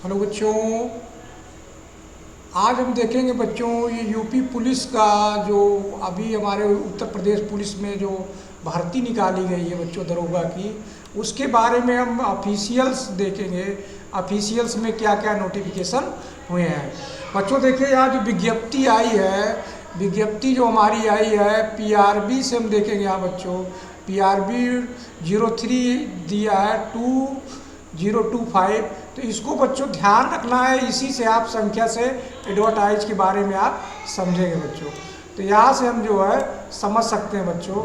Hello बच्चों, आज हम देखेंगे बच्चों ये यूपी पुलिस का जो अभी हमारे उत्तर प्रदेश पुलिस में जो भर्ती निकाली गई है बच्चों दरोगा की, उसके बारे में हम ऑफिशियल्स देखेंगे। ऑफिशियल्स में क्या क्या नोटिफिकेशन हुए हैं बच्चों। देखिए यहाँ जो विज्ञप्ति आई है, विज्ञप्ति जो हमारी आई है पीआरबी से हम देखेंगे। यहाँ बच्चों पीआरबी 03 दिया है 2025। तो इसको बच्चों ध्यान रखना है, इसी से आप संख्या से एडवर्टाइज के बारे में आप समझेंगे बच्चों। तो यहाँ से हम जो है समझ सकते हैं बच्चों।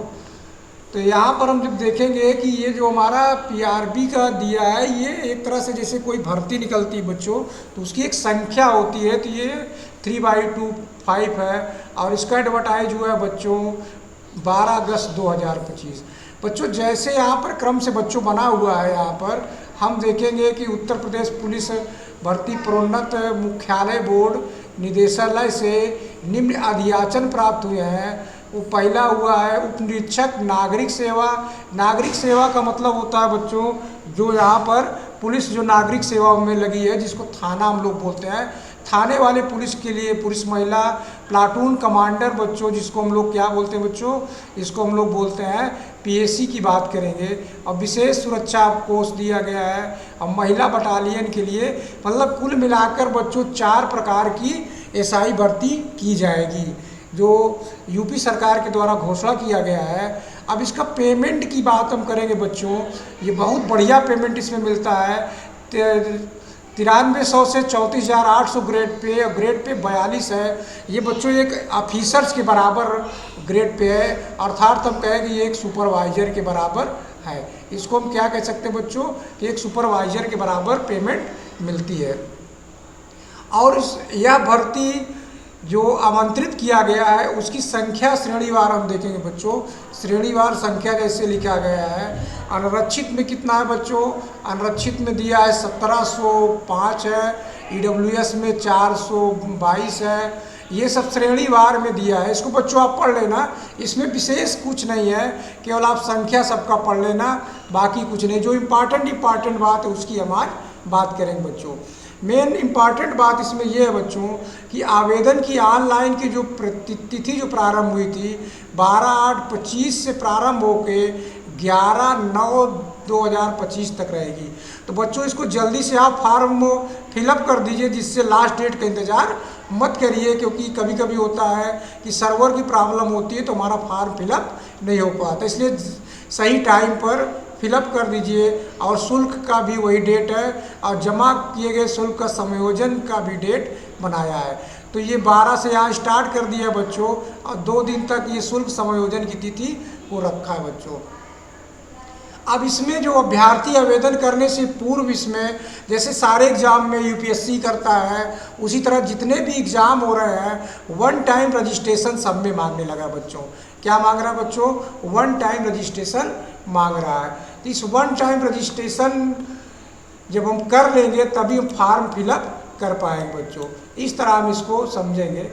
तो यहाँ पर हम जब देखेंगे कि ये जो हमारा पीआरबी का दिया है, ये एक तरह से जैसे कोई भर्ती निकलती है बच्चों, तो उसकी एक संख्या होती है। तो ये 3/25 है और इसका एडवर्टाइज हुआ है बच्चों 12 अगस्त 2025। बच्चों जैसे यहाँ पर क्रम से बच्चों बना हुआ है, यहाँ पर हम देखेंगे कि उत्तर प्रदेश पुलिस भर्ती प्रोन्नत मुख्यालय बोर्ड निदेशालय से निम्न अधियाचन प्राप्त हुए हैं। वो पहला हुआ है उप निरीक्षक नागरिक सेवा। नागरिक सेवा का मतलब होता है बच्चों जो यहाँ पर पुलिस जो नागरिक सेवा में लगी है, जिसको थाना हम लोग बोलते हैं। थाने वाले पुलिस के लिए पुलिस महिला प्लाटून कमांडर बच्चों, जिसको हम लोग क्या बोलते हैं बच्चों, इसको हम लोग बोलते हैं पीएसी की बात करेंगे। और विशेष सुरक्षा कोष दिया गया है। और महिला बटालियन के लिए मतलब कुल मिलाकर बच्चों 4 प्रकार की एसआई भर्ती की जाएगी, जो यूपी सरकार के द्वारा घोषणा किया गया है। अब इसका पेमेंट की बात हम करेंगे बच्चों, ये बहुत बढ़िया पेमेंट इसमें मिलता है। 9300 से 34,800 ग्रेड पे, और ग्रेड पे 42 है। ये बच्चों एक ऑफिसर्स के बराबर ग्रेड पे है, अर्थात हम कहें कि ये एक सुपरवाइजर के बराबर है। इसको हम क्या कह सकते हैं बच्चों कि एक सुपरवाइजर के बराबर पेमेंट मिलती है। और यह भर्ती जो आमंत्रित किया गया है उसकी संख्या श्रेणीवार हम देखेंगे बच्चों। श्रेणीवार संख्या जैसे लिखा गया है। अनरक्षित में कितना है बच्चों, अनरक्षित में दिया है 1705 है। ईडब्ल्यूएस में 422 है। ये सब श्रेणीवार में दिया है। इसको बच्चों आप पढ़ लेना, इसमें विशेष कुछ नहीं है, केवल आप संख्या सबका पढ़ लेना, बाकी कुछ नहीं। जो इम्पॉर्टेंट बात है उसकी हम आज बात करेंगे बच्चों। मेन इम्पॉर्टेंट बात इसमें यह है बच्चों कि आवेदन की ऑनलाइन की जो तिथि जो प्रारंभ हुई थी 12/8/25 से प्रारंभ होके 11/9/2025 तक रहेगी। तो बच्चों इसको जल्दी से आप फॉर्म फिलअप कर दीजिए, जिससे लास्ट डेट का इंतज़ार मत करिए, क्योंकि कभी कभी होता है कि सर्वर की प्रॉब्लम होती है तो हमारा फॉर्म फिलअप नहीं हो पाता। इसलिए सही टाइम पर फिलअप कर दीजिए। और शुल्क का भी वही डेट है, और जमा किए गए शुल्क का समायोजन का भी डेट बनाया है। तो ये 12 से यहाँ स्टार्ट कर दिया बच्चों, और 2 दिन तक ये शुल्क समायोजन की तिथि को रखा है बच्चों। अब इसमें जो अभ्यर्थी आवेदन करने से पूर्व इसमें जैसे सारे एग्ज़ाम में यूपीएससी करता है, उसी तरह जितने भी एग्ज़ाम हो रहे हैं 1 टाइम रजिस्ट्रेशन सब में मांगने लगा बच्चों। क्या मांग रहा है बच्चों, 1 टाइम रजिस्ट्रेशन मांग रहा है। तो इस 1 टाइम रजिस्ट्रेशन जब हम कर लेंगे तभी हम फॉर्म फिलअप कर पाएंगे बच्चों। इस तरह हम इसको समझेंगे।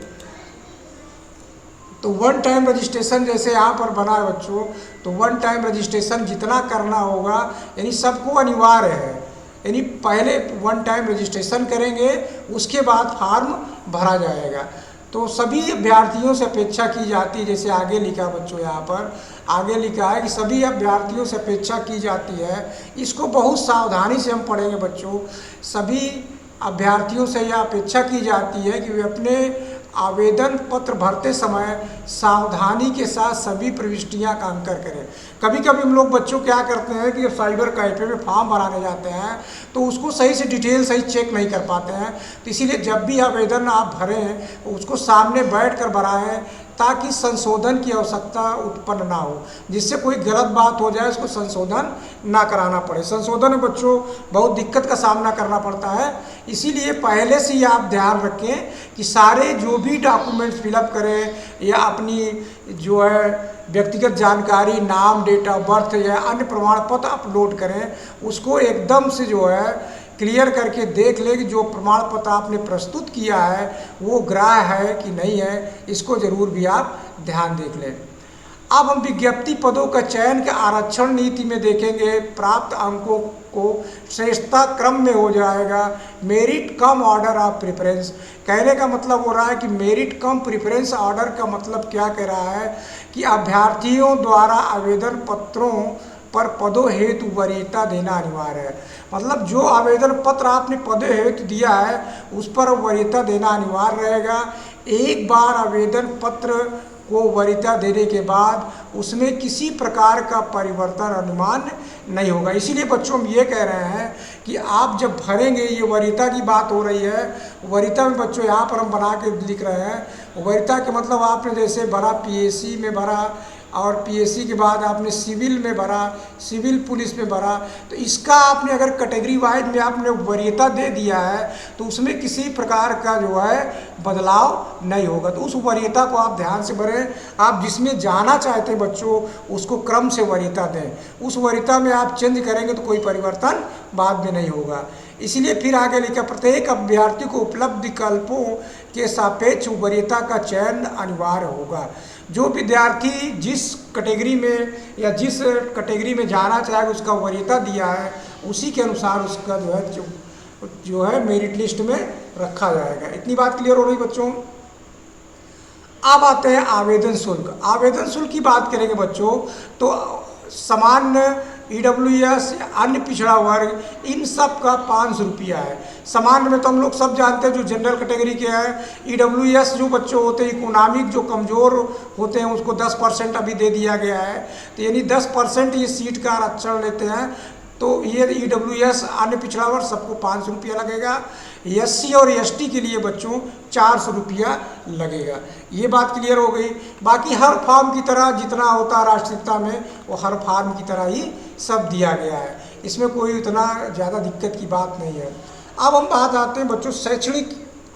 तो 1 टाइम रजिस्ट्रेशन जैसे यहाँ पर बना है बच्चों, तो 1 टाइम रजिस्ट्रेशन जितना करना होगा, यानी सबको अनिवार्य है। यानी पहले 1 टाइम रजिस्ट्रेशन करेंगे, उसके बाद फॉर्म भरा जाएगा। तो सभी अभ्यर्थियों से अपेक्षा की जाती है, जैसे आगे लिखा बच्चों, यहाँ पर आगे लिखा है कि सभी अभ्यर्थियों से अपेक्षा की जाती है। इसको बहुत सावधानी से हम पढ़ेंगे बच्चों। सभी अभ्यर्थियों से यह अपेक्षा की जाती है कि वे अपने आवेदन पत्र भरते समय सावधानी के साथ सभी प्रविष्टियां का अंकन करें। कभी कभी हम लोग बच्चों क्या करते हैं कि साइबर कैफे में फॉर्म भराने जाते हैं तो उसको सही से डिटेल सही चेक नहीं कर पाते हैं। तो इसीलिए जब भी आवेदन आप भरें उसको सामने बैठ कर भराएँ, ताकि संशोधन की आवश्यकता उत्पन्न ना हो, जिससे कोई गलत बात हो जाए उसको संशोधन ना कराना पड़े। संशोधन में बच्चों बहुत दिक्कत का सामना करना पड़ता है। इसीलिए पहले से ही आप ध्यान रखें कि सारे जो भी डॉक्यूमेंट्स फिलअप करें या अपनी जो है व्यक्तिगत जानकारी, नाम, डेट ऑफ बर्थ या अन्य प्रमाण पत्र अपलोड करें, उसको एकदम से जो है क्लियर करके देख ले कि जो प्रमाण पत्र आपने प्रस्तुत किया है वो ग्राह्य है कि नहीं है। इसको ज़रूर भी आप ध्यान देख लें। अब हम विज्ञप्ति पदों का चयन के आरक्षण नीति में देखेंगे। प्राप्त अंकों को श्रेष्ठता क्रम में हो जाएगा। Merit come order of preference, कहने का मतलब हो रहा है कि मेरिट कम प्रेफरेंस ऑर्डर का मतलब क्या कह रहा है कि अभ्यर्थियों द्वारा आवेदन पत्रों पर पदों हेतु वरीयता देना अनिवार्य है। मतलब जो आवेदन पत्र आपने पदों हेतु दिया है उस पर वरीयता देना अनिवार्य रहेगा। एक बार आवेदन पत्र को वरीयता देने के बाद उसमें किसी प्रकार का परिवर्तन अनुमान नहीं होगा। इसीलिए बच्चों हम ये कह रहे हैं कि आप जब भरेंगे, ये वरीयता की बात हो रही है, वरीयता में बच्चों यहाँ पर हम बना के लिख रहे हैं। वरीयता के मतलब आपने जैसे भरा पीएससी में भरा और पीएससी के बाद आपने सिविल में भरा, सिविल पुलिस में भरा, तो इसका आपने अगर कैटेगरी वाइज में आपने वरीयता दे दिया है तो उसमें किसी प्रकार का जो है बदलाव नहीं होगा। तो उस वरीयता को आप ध्यान से भरें। आप जिसमें जाना चाहते हैं बच्चों उसको क्रम से वरीयता दें। उस वरीयता में आप चेंज करेंगे तो कोई परिवर्तन बाद में नहीं होगा। इसलिए फिर आगे लिखा, प्रत्येक अभ्यर्थी को उपलब्ध विकल्पों के सापेक्ष वरीयता का चयन अनिवार्य होगा। जो विद्यार्थी जिस कैटेगरी में या जिस कैटेगरी में जाना चाहे उसका वरीयता दिया है उसी के अनुसार उसका जो है मेरिट लिस्ट में रखा जाएगा। इतनी बात क्लियर हो रही बच्चों। अब आते हैं आवेदन शुल्क। आवेदन शुल्क की बात करेंगे बच्चों तो सामान्य EWS अन्य पिछड़ा वर्ग इन सब का 500 रुपया है। सामान्य में तो हम लोग सब जानते हैं जो जनरल कैटेगरी के हैं। EWS जो बच्चों होते हैं इकोनॉमिक जो कमज़ोर होते हैं उसको 10% अभी दे दिया गया है। तो यानी 10% ये सीट का आरक्षण लेते हैं। तो ये EWS अन्य पिछड़ा वर्ग सबको 500 रुपया लगेगा। SC और ST के लिए बच्चों 400 रुपया लगेगा। ये बात क्लियर हो गई। बाकी हर फॉर्म की तरह जितना होता है राष्ट्रीयता में वो हर फॉर्म की तरह ही सब दिया गया है। इसमें कोई उतना ज़्यादा दिक्कत की बात नहीं है। अब हम बात आते हैं बच्चों शैक्षणिक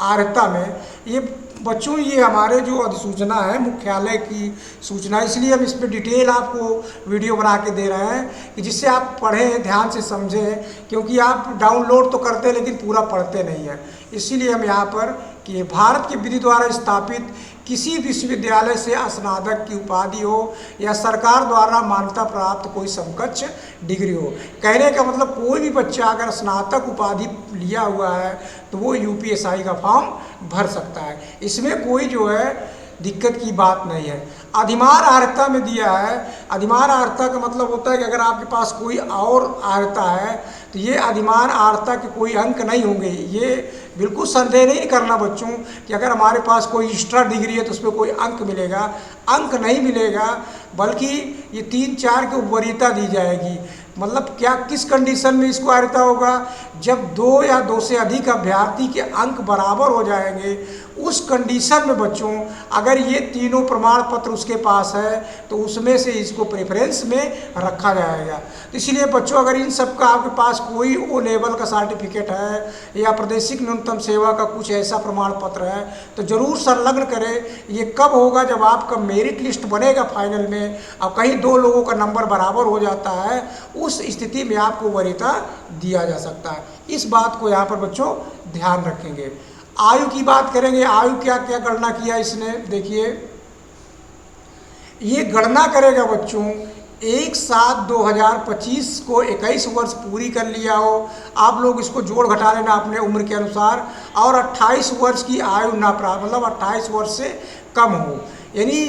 अर्हता में। ये बच्चों ये हमारे जो अधिसूचना है मुख्यालय की सूचना, इसलिए हम इस पर डिटेल आपको वीडियो बना के दे रहे हैं कि जिससे आप पढ़ें, ध्यान से समझें, क्योंकि आप डाउनलोड तो करते हैं लेकिन पूरा पढ़ते नहीं हैं। इसीलिए हम यहाँ पर कि भारत की विधि द्वारा स्थापित किसी विश्वविद्यालय से स्नातक की उपाधि हो या सरकार द्वारा मान्यता प्राप्त कोई समकक्ष डिग्री हो। कहने का मतलब कोई भी बच्चा अगर स्नातक उपाधि लिया हुआ है तो वो UPSI का फॉर्म भर सकता है। इसमें कोई जो है दिक्कत की बात नहीं है। अधिमार अर्हता में दिया है। अधिमार अर्हता का मतलब होता है कि अगर आपके पास कोई और अर्हता है तो ये अधिमान अर्हता के कोई अंक नहीं होंगे। ये बिल्कुल संदेह नहीं करना बच्चों कि अगर हमारे पास कोई एक्स्ट्रा डिग्री है तो उसमें कोई अंक मिलेगा। अंक नहीं मिलेगा, बल्कि ये 3-4 की वरीयता दी जाएगी। मतलब क्या, किस कंडीशन में इसको अर्हता होगा? जब 2 या 2 से अधिक अभ्यर्थी के अंक बराबर हो जाएंगे उस कंडीशन में बच्चों अगर ये तीनों प्रमाण पत्र उसके पास है तो उसमें से इसको प्रेफरेंस में रखा जाएगा। तो इसलिए बच्चों अगर इन सब का आपके पास कोई O लेवल का सर्टिफिकेट है या प्रादेशिक न्यूनतम सेवा का कुछ ऐसा प्रमाण पत्र है तो ज़रूर संलग्न करें। ये कब होगा? जब आपका मेरिट लिस्ट बनेगा फाइनल में और कहीं 2 लोगों का नंबर बराबर हो जाता है, उस स्थिति में आपको वरीयता दिया जा सकता है। इस बात को यहाँ पर बच्चों ध्यान रखेंगे। आयु की बात करेंगे। आयु क्या क्या गणना किया इसने, देखिए ये गणना करेगा बच्चों 1/7/2025 को 21 वर्ष पूरी कर लिया हो। आप लोग इसको जोड़ घटा लेना अपने उम्र के अनुसार, और 28 वर्ष की आयु ना प्राप्त, मतलब 28 वर्ष से कम हो, यानी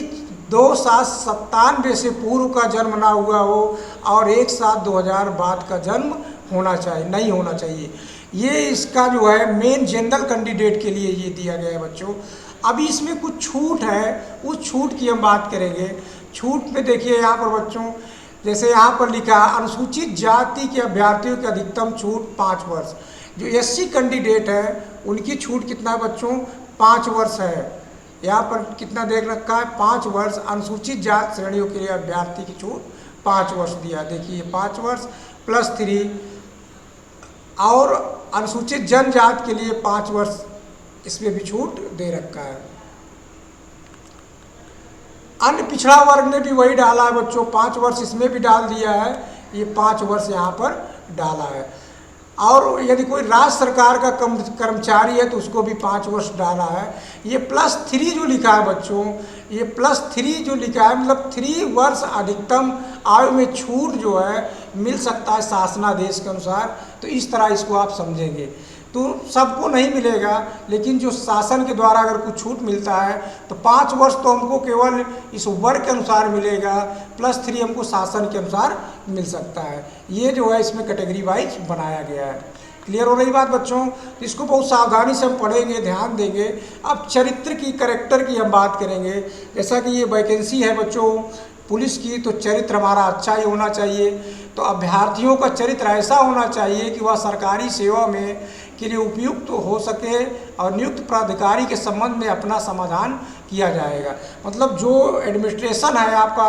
2/7/97 से पूर्व का जन्म ना हुआ हो और 1/7/2000 बाद का जन्म होना चाहिए, नहीं होना चाहिए। ये इसका जो है मेन जनरल कैंडिडेट के लिए ये दिया गया है बच्चों। अभी इसमें कुछ छूट है, उस छूट की हम बात करेंगे। छूट में देखिए यहाँ पर बच्चों, जैसे यहाँ पर लिखा अनुसूचित जाति के अभ्यर्थियों की अधिकतम छूट 5 वर्ष। जो SC कैंडिडेट है उनकी छूट कितना है बच्चों? 5 वर्ष है। यहाँ पर कितना देख रखा है? 5 वर्ष। अनुसूचित जाति श्रेणियों के लिए अभ्यर्थी की छूट 5 वर्ष दिया। देखिए 5 वर्ष +3, और अनुसूचित जनजाति के लिए 5 वर्ष इसमें भी छूट दे रखा है। अन्य पिछड़ा वर्ग ने भी वही डाला है बच्चों, 5 वर्ष इसमें भी डाल दिया है। ये 5 वर्ष यहाँ पर डाला है। और यदि कोई राज्य सरकार का कर्मचारी है तो उसको भी 5 वर्ष डाला है। ये +3 जो लिखा है बच्चों, ये +3 जो लिखा है मतलब 3 वर्ष अधिकतम आयु में छूट जो है मिल सकता है शासनादेश के अनुसार। तो इस तरह इसको आप समझेंगे। तो सबको नहीं मिलेगा, लेकिन जो शासन के द्वारा अगर कुछ छूट मिलता है तो 5 वर्ष तो हमको केवल इस वर्ग के अनुसार मिलेगा, +3 हमको शासन के अनुसार मिल सकता है। ये जो है इसमें कैटेगरी वाइज बनाया गया है। क्लियर हो रही बात बच्चों? इसको बहुत सावधानी से हम पढ़ेंगे, ध्यान देंगे। अब चरित्र की, कैरेक्टर की हम बात करेंगे। जैसा कि ये वैकेंसी है बच्चों पुलिस की, तो चरित्र हमारा अच्छा ही होना चाहिए। तो अभ्यर्थियों का चरित्र ऐसा होना चाहिए कि वह सरकारी सेवा में के लिए उपयुक्त हो सके और नियुक्त प्राधिकारी के संबंध में अपना समाधान किया जाएगा। मतलब जो एडमिनिस्ट्रेशन है आपका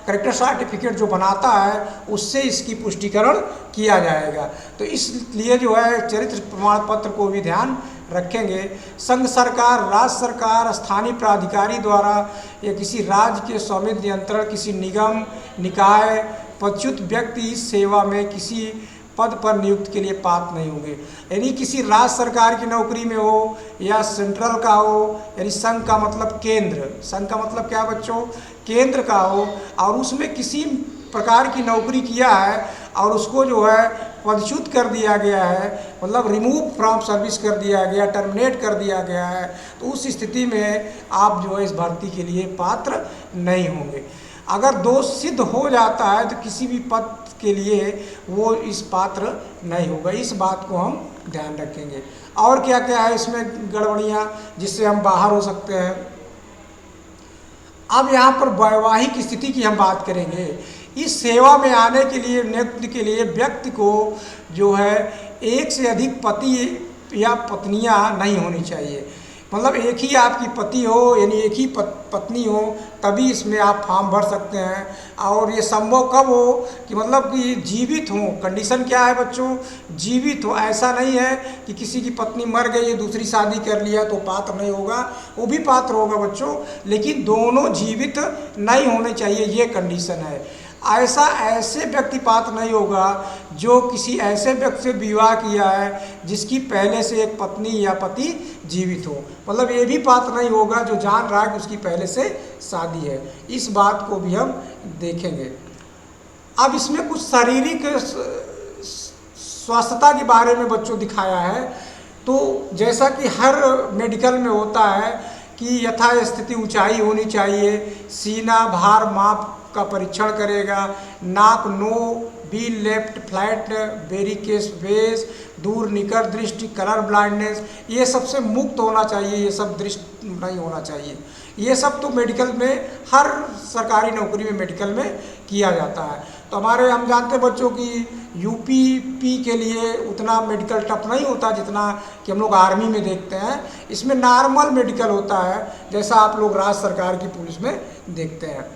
कैरेक्टर सर्टिफिकेट जो बनाता है उससे इसकी पुष्टिकरण किया जाएगा। तो इसलिए जो है चरित्र प्रमाण पत्र को भी ध्यान रखेंगे। संघ सरकार, राज्य सरकार, स्थानीय प्राधिकारी द्वारा या किसी राज्य के स्वामित्व नियंत्रण, किसी निगम, निकाय, पदच्युत व्यक्ति इस सेवा में किसी पद पर नियुक्त के लिए पात्र नहीं होंगे। यानी किसी राज्य सरकार की नौकरी में हो या सेंट्रल का हो, यानी संघ का मतलब केंद्र, संघ का मतलब क्या बच्चों? केंद्र का हो, और उसमें किसी प्रकार की नौकरी किया है और उसको जो है पदच्युत कर दिया गया है, मतलब रिमूव फ्रॉम सर्विस कर दिया गया, टर्मिनेट कर दिया गया है, तो उस स्थिति में आप जो है इस भर्ती के लिए पात्र नहीं होंगे। अगर दोष सिद्ध हो जाता है तो किसी भी पद के लिए वो इस पात्र नहीं होगा। इस बात को हम ध्यान रखेंगे। और क्या क्या है इसमें गड़बड़ियाँ जिससे हम बाहर हो सकते हैं। अब यहाँ पर वैवाहिक स्थिति की हम बात करेंगे। इस सेवा में आने के लिए, नियुक्ति के लिए व्यक्ति को जो है एक से अधिक पति या पत्नियां नहीं होनी चाहिए। मतलब एक ही आपकी पति हो, यानी एक ही पत्नी हो, तभी इसमें आप फॉर्म भर सकते हैं। और ये संभव कब हो कि मतलब कि जीवित हो। कंडीशन क्या है बच्चों? जीवित हो। ऐसा नहीं है कि किसी की पत्नी मर गई, दूसरी शादी कर लिया तो पात्र नहीं होगा, वो भी पात्र होगा बच्चों, लेकिन दोनों जीवित नहीं होने चाहिए, ये कंडीशन है। ऐसे व्यक्ति पात्र नहीं होगा जो किसी ऐसे व्यक्ति से विवाह किया है जिसकी पहले से एक पत्नी या पति जीवित हो। मतलब ये भी पात्र नहीं होगा जो जान रहा है कि उसकी पहले से शादी है। इस बात को भी हम देखेंगे। अब इसमें कुछ शारीरिक स्वास्थ्यता के बारे में बच्चों दिखाया है। तो जैसा कि हर मेडिकल में होता है कि यथास्थिति ऊंचाई होनी चाहिए, सीना भार माप का परीक्षण करेगा, नाक नो बी लेफ्ट फ्लैट वेरिकेस वेस, दूर निकट दृष्टि, कलर ब्लाइंडनेस, ये सबसे मुक्त होना चाहिए, ये सब दृष्टि नहीं होना चाहिए। ये सब तो मेडिकल में, हर सरकारी नौकरी में मेडिकल में किया जाता है। तो हमारे हम जानते हैं बच्चों की यूपी के लिए उतना मेडिकल टफ नहीं होता जितना कि हम लोग आर्मी में देखते हैं। इसमें नॉर्मल मेडिकल होता है जैसा आप लोग राज्य सरकार की पुलिस में देखते हैं।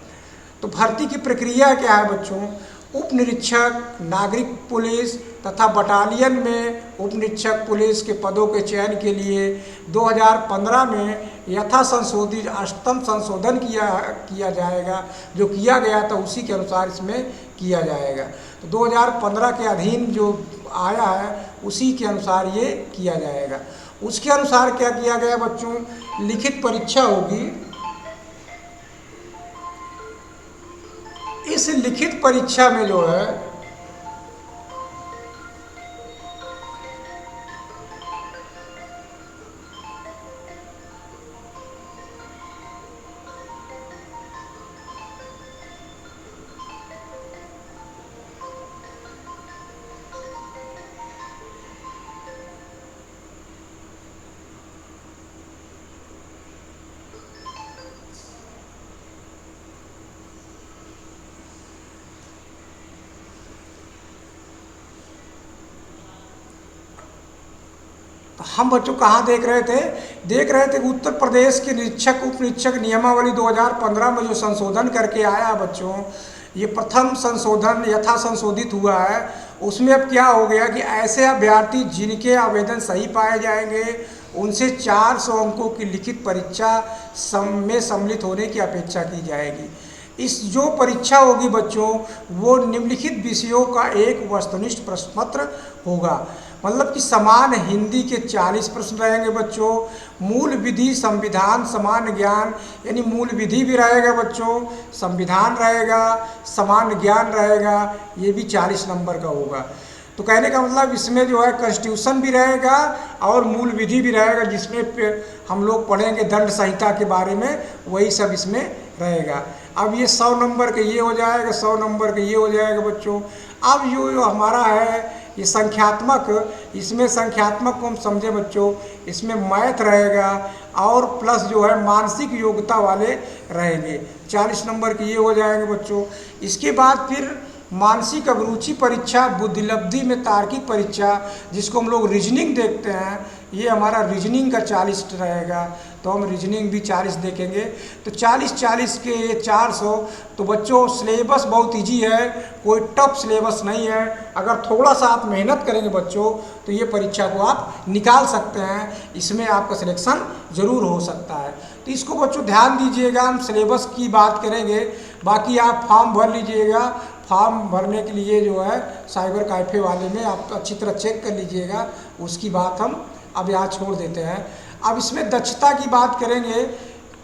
तो भर्ती की प्रक्रिया क्या है बच्चों? उप निरीक्षक, नागरिक पुलिस तथा बटालियन में उप निरीक्षक पुलिस के पदों के चयन के लिए 2015 में यथा संशोधित 8वीं संशोधन किया जाएगा। जो किया गया था उसी के अनुसार इसमें किया जाएगा। तो 2015 के अधीन जो आया है उसी के अनुसार ये किया जाएगा। उसके अनुसार क्या किया गया बच्चों? लिखित परीक्षा होगी। इस लिखित परीक्षा में जो है हम बच्चों कहाँ देख रहे थे कि उत्तर प्रदेश के निरीक्षक उप निरीक्षक नियमावली 2015 में जो संशोधन करके आया बच्चों, ये प्रथम संशोधन यथा संशोधित हुआ है। उसमें अब क्या हो गया कि ऐसे अभ्यर्थी जिनके आवेदन सही पाए जाएंगे उनसे 400 अंकों की लिखित परीक्षा में सम्मिलित होने की अपेक्षा की जाएगी। इस जो परीक्षा होगी बच्चों वो निम्नलिखित विषयों का एक वस्तुनिष्ठ प्रश्न पत्र होगा। मतलब कि समान हिंदी के 40 प्रश्न रहेंगे बच्चों। मूल विधि, संविधान, समान ज्ञान, यानी मूल विधि भी रहेगा बच्चों, संविधान रहेगा, समान ज्ञान रहेगा, ये भी 40 नंबर का होगा। तो कहने का मतलब इसमें जो है कॉन्स्टिट्यूशन भी रहेगा और मूल विधि भी रहेगा, जिसमें हम लोग पढ़ेंगे दंड संहिता के बारे में, वही सब इसमें रहेगा। अब ये 100 नंबर के ये हो जाएगा, 100 नंबर के ये हो जाएगा बच्चों। अब जो हमारा है ये संख्यात्मक, इसमें संख्यात्मक को हम समझे बच्चों, इसमें मैथ रहेगा और प्लस जो है मानसिक योग्यता वाले रहेंगे। 40 नंबर के ये हो जाएंगे बच्चों। इसके बाद फिर मानसिक अभिरुचि परीक्षा, बुद्धिलब्धि में तार्किक परीक्षा, जिसको हम लोग रीजनिंग देखते हैं, ये हमारा रीजनिंग का 40 रहेगा। तो हम रीजनिंग भी 40 देखेंगे। तो 40 के ये 400। तो बच्चों सिलेबस बहुत इजी है, कोई टफ सिलेबस नहीं है। अगर थोड़ा सा आप मेहनत करेंगे बच्चों तो ये परीक्षा को आप निकाल सकते हैं, इसमें आपका सिलेक्शन ज़रूर हो सकता है। तो इसको बच्चों ध्यान दीजिएगा, हम सिलेबस की बात करेंगे, बाकी आप फॉर्म भर लीजिएगा। फॉर्म भरने के लिए जो है साइबर कैफे वाले में आप अच्छी तरह चेक कर लीजिएगा, उसकी बात हम अब यहाँ छोड़ देते हैं। अब इसमें दक्षता की बात करेंगे,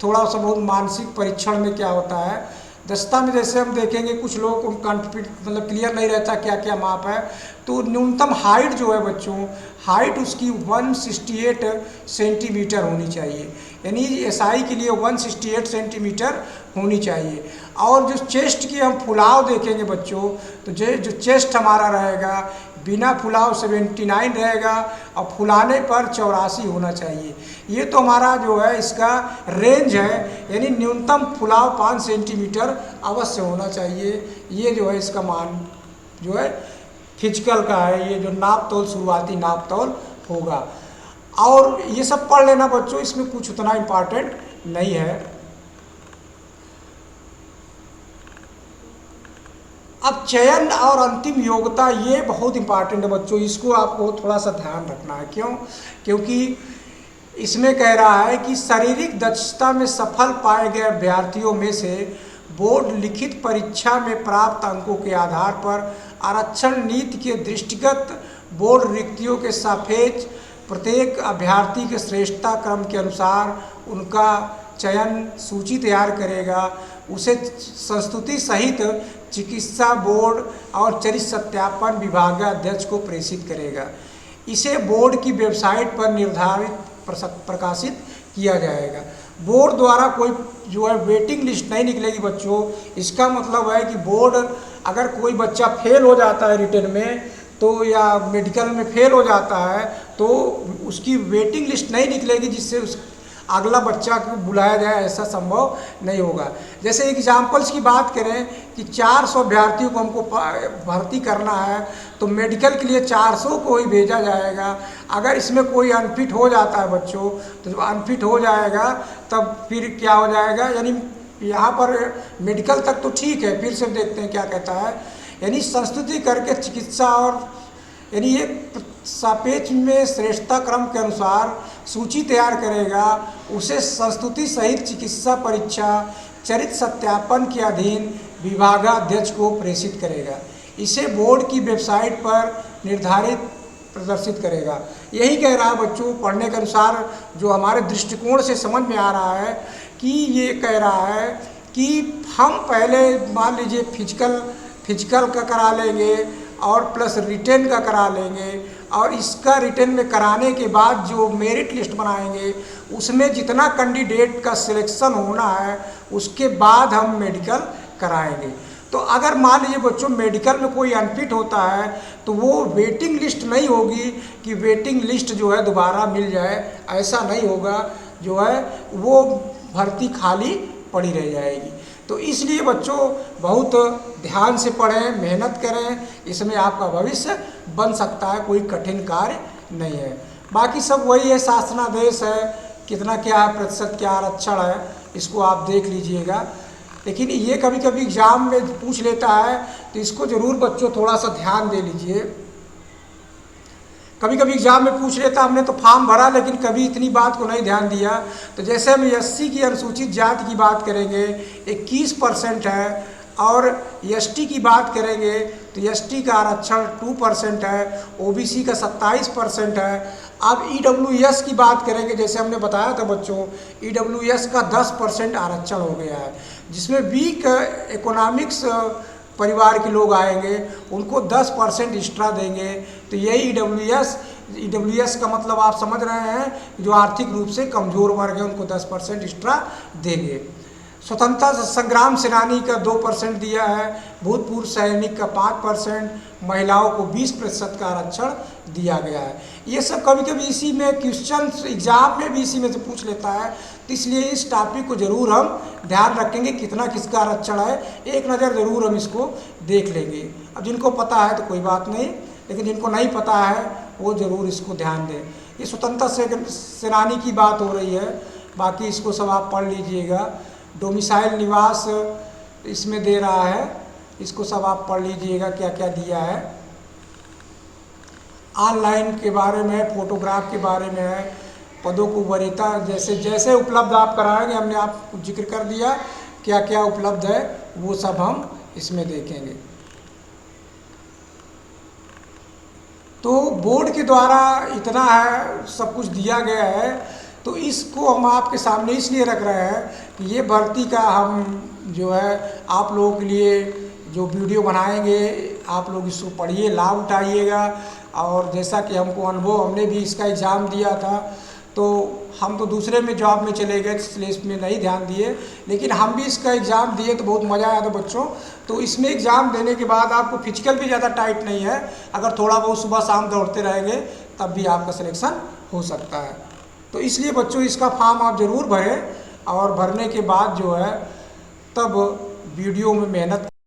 थोड़ा सा बहुत मानसिक परीक्षण में क्या होता है। दक्षता में जैसे हम देखेंगे कुछ लोग को मतलब क्लियर नहीं रहता क्या क्या माप है। तो न्यूनतम हाइट जो है बच्चों, हाइट उसकी 168 सेंटीमीटर होनी चाहिए, यानी एसआई के लिए 168 सेंटीमीटर होनी चाहिए। और जो चेस्ट की हम फुलाव देखेंगे बच्चों, तो जो चेस्ट हमारा रहेगा बिना फुलाव 79 रहेगा और फुलाने पर 84 होना चाहिए। ये तो हमारा जो है इसका रेंज है, यानी न्यूनतम फुलाव 5 सेंटीमीटर अवश्य होना चाहिए। ये जो है इसका मान जो है फिजिकल का है, ये जो नाप तोल शुरुआती नाप तोल होगा। और ये सब पढ़ लेना बच्चों, इसमें कुछ उतना इम्पॉर्टेंट नहीं है। अब चयन और अंतिम योग्यता ये बहुत इंपॉर्टेंट है बच्चों, इसको आपको थोड़ा सा ध्यान रखना है। क्यों? क्योंकि इसमें कह रहा है कि शारीरिक दक्षता में सफल पाए गए अभ्यर्थियों में से बोर्ड लिखित परीक्षा में प्राप्त अंकों के आधार पर आरक्षण नीति के दृष्टिगत बोर्ड रिक्तियों के सापेक्ष प्रत्येक अभ्यर्थी के श्रेष्ठता क्रम के अनुसार उनका चयन सूची तैयार करेगा, उसे संस्तुति सहित चिकित्सा बोर्ड और चरित्र सत्यापन विभागाध्यक्ष को प्रेषित करेगा। इसे बोर्ड की वेबसाइट पर निर्धारित प्रकाशित किया जाएगा। बोर्ड द्वारा कोई जो है वेटिंग लिस्ट नहीं निकलेगी बच्चों। इसका मतलब है कि बोर्ड अगर कोई बच्चा फेल हो जाता है रिटन में तो या मेडिकल में फेल हो जाता है तो उसकी वेटिंग लिस्ट नहीं निकलेगी, जिससे उस अगला बच्चा को बुलाया जाए, ऐसा संभव नहीं होगा। जैसे एग्जाम्पल्स की बात करें कि 400 अभ्यर्थियों को हमको भर्ती करना है तो मेडिकल के लिए 400 को ही भेजा जाएगा। अगर इसमें कोई अनफिट हो जाता है बच्चों, तो जब अनफिट हो जाएगा तब फिर क्या हो जाएगा, यानी यहाँ पर मेडिकल तक तो ठीक है, फिर से देखते हैं क्या कहता है, यानी संस्तुति करके चिकित्सा और यानी एक सापेक्ष में श्रेष्ठता क्रम के अनुसार सूची तैयार करेगा, उसे संस्तुति सहित चिकित्सा परीक्षा चरित्र सत्यापन के अधीन विभागाध्यक्ष को प्रेषित करेगा। इसे बोर्ड की वेबसाइट पर निर्धारित प्रदर्शित करेगा। यही कह रहा है बच्चों, पढ़ने के अनुसार जो हमारे दृष्टिकोण से समझ में आ रहा है कि ये कह रहा है कि हम पहले मान लीजिए फिजिकल का करा लेंगे और प्लस रिटेन का करा लेंगे, और इसका रिटेन में कराने के बाद जो मेरिट लिस्ट बनाएंगे उसमें जितना कैंडिडेट का सिलेक्शन होना है उसके बाद हम मेडिकल कराएंगे। तो अगर मान लीजिए बच्चों मेडिकल में कोई अनफिट होता है तो वो वेटिंग लिस्ट नहीं होगी कि वेटिंग लिस्ट जो है दोबारा मिल जाए, ऐसा नहीं होगा, जो है वो भर्ती खाली पड़ी रह जाएगी। तो इसलिए बच्चों बहुत ध्यान से पढ़ें, मेहनत करें, इसमें आपका भविष्य बन सकता है, कोई कठिन कार्य नहीं है। बाकी सब वही है, शासनादेश है, कितना क्या है प्रतिशत क्या आरक्षण है, इसको आप देख लीजिएगा। लेकिन ये कभी कभी एग्जाम में पूछ लेता है तो इसको ज़रूर बच्चों थोड़ा सा ध्यान दे लीजिए। कभी कभी एग्जाम में पूछ लेता, हमने तो फॉर्म भरा लेकिन कभी इतनी बात को नहीं ध्यान दिया। तो जैसे हम 80 की अनुसूचित जाति की बात करेंगे, 21% है और एसटी की बात करेंगे तो एसटी का आरक्षण 2% है, ओबीसी का 27% है। अब ईडब्ल्यूएस की बात करेंगे, जैसे हमने बताया था बच्चों, ईडब्ल्यूएस का 10% आरक्षण हो गया है, जिसमें वीक इकोनॉमिक्स परिवार के लोग आएंगे, उनको 10% एक्स्ट्रा देंगे। तो यही ईडब्ल्यूएस का मतलब आप समझ रहे हैं, जो आर्थिक रूप से कमज़ोर वर्ग है उनको 10% एक्स्ट्रा देंगे। स्वतंत्रता संग्राम सेनानी का 2% दिया है, भूतपूर्व सैनिक का 5%, महिलाओं को 20% का आरक्षण दिया गया है। ये सब कभी कभी इसी में क्वेश्चन एग्जाम में भी इसी में से पूछ लेता है, तो इसलिए इस टॉपिक को ज़रूर हम ध्यान रखेंगे, कितना किसका आरक्षण है, एक नज़र ज़रूर हम इसको देख लेंगे। अब जिनको पता है तो कोई बात नहीं, लेकिन जिनको नहीं पता है वो ज़रूर इसको ध्यान दें। ये स्वतंत्रता सेनानी की बात हो रही है, बाकी इसको सब आप पढ़ लीजिएगा। डोमिसाइल निवास इसमें दे रहा है, इसको सब आप पढ़ लीजिएगा क्या क्या दिया है। ऑनलाइन के बारे में, फोटोग्राफ के बारे में है, पदों को वरीयता जैसे जैसे उपलब्ध आप कराएंगे, हमने आपको जिक्र कर दिया क्या क्या उपलब्ध है, वो सब हम इसमें देखेंगे। तो बोर्ड के द्वारा इतना है, सब कुछ दिया गया है, तो इसको हम आपके सामने इसलिए रख रहे हैं कि ये भर्ती का हम जो है आप लोगों के लिए जो वीडियो बनाएंगे, आप लोग इसको पढ़िए, लाभ उठाइएगा। और जैसा कि हमको अनुभव, हमने भी इसका एग्ज़ाम दिया था, तो हम तो दूसरे में जॉब में चले गए, इसलिए इसमें नहीं ध्यान दिए, लेकिन हम भी इसका एग्ज़ाम दिए तो बहुत मज़ा आया था बच्चों। तो इसमें एग्ज़ाम देने के बाद आपको फिजिकल भी ज़्यादा टाइट नहीं है, अगर थोड़ा बहुत सुबह शाम दौड़ते रहेंगे तब भी आपका सिलेक्शन हो सकता है। तो इसलिए बच्चों इसका फॉर्म आप ज़रूर भरें, और भरने के बाद जो है तब वीडियो में मेहनत